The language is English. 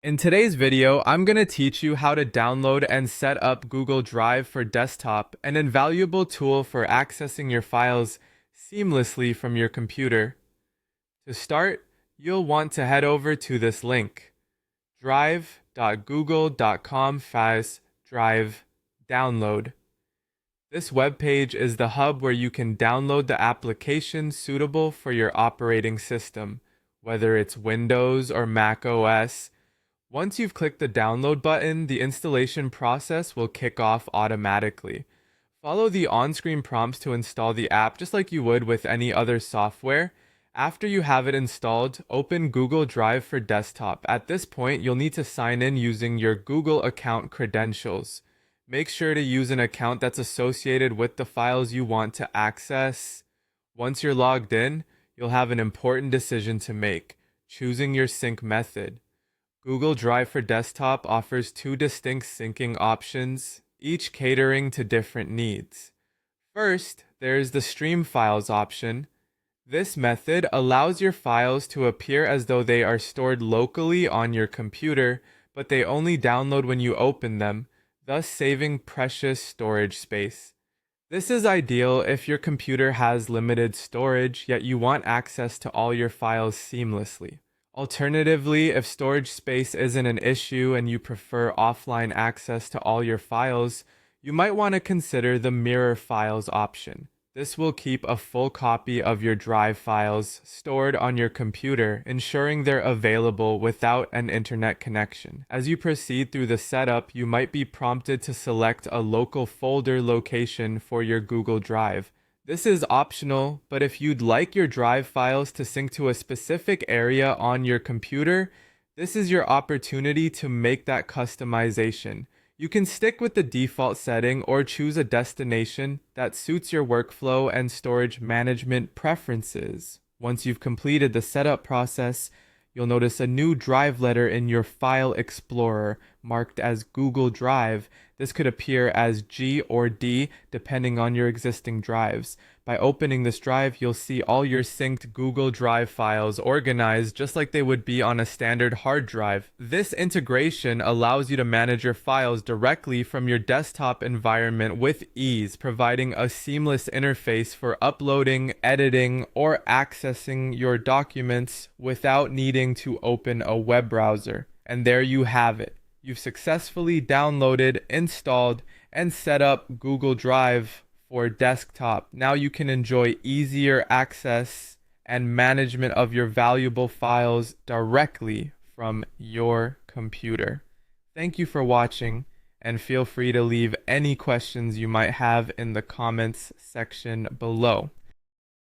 In today's video, I'm going to teach you how to download and set up Google Drive for desktop, an invaluable tool for accessing your files seamlessly from your computer. To start, you'll want to head over to this link, drive.google.com/drive download. This webpage is the hub where you can download the application suitable for your operating system, whether it's Windows or Mac OS. Once you've clicked the download button, the installation process will kick off automatically. Follow the on-screen prompts to install the app just like you would with any other software. After you have it installed, open Google Drive for desktop. At this point, you'll need to sign in using your Google account credentials. Make sure to use an account that's associated with the files you want to access. Once you're logged in, you'll have an important decision to make, choosing your sync method. Google Drive for Desktop offers two distinct syncing options, each catering to different needs. First, there is the Stream Files option. This method allows your files to appear as though they are stored locally on your computer, but they only download when you open them, thus saving precious storage space. This is ideal if your computer has limited storage, yet you want access to all your files seamlessly. Alternatively, if storage space isn't an issue and you prefer offline access to all your files, you might want to consider the Mirror Files option. This will keep a full copy of your Drive files stored on your computer, ensuring they're available without an internet connection. As you proceed through the setup, you might be prompted to select a local folder location for your Google Drive. This is optional, but if you'd like your Drive files to sync to a specific area on your computer, this is your opportunity to make that customization. You can stick with the default setting or choose a destination that suits your workflow and storage management preferences. Once you've completed the setup process, you'll notice a new Drive letter in your File Explorer marked as Google Drive. This could appear as G or D depending on your existing drives. By opening this drive, you'll see all your synced Google Drive files organized just like they would be on a standard hard drive. This integration allows you to manage your files directly from your desktop environment with ease, providing a seamless interface for uploading, editing, or accessing your documents without needing to open a web browser. And there you have it. You've successfully downloaded, installed, and set up Google Drive for desktop. Now you can enjoy easier access and management of your valuable files directly from your computer. Thank you for watching, and feel free to leave any questions you might have in the comments section below.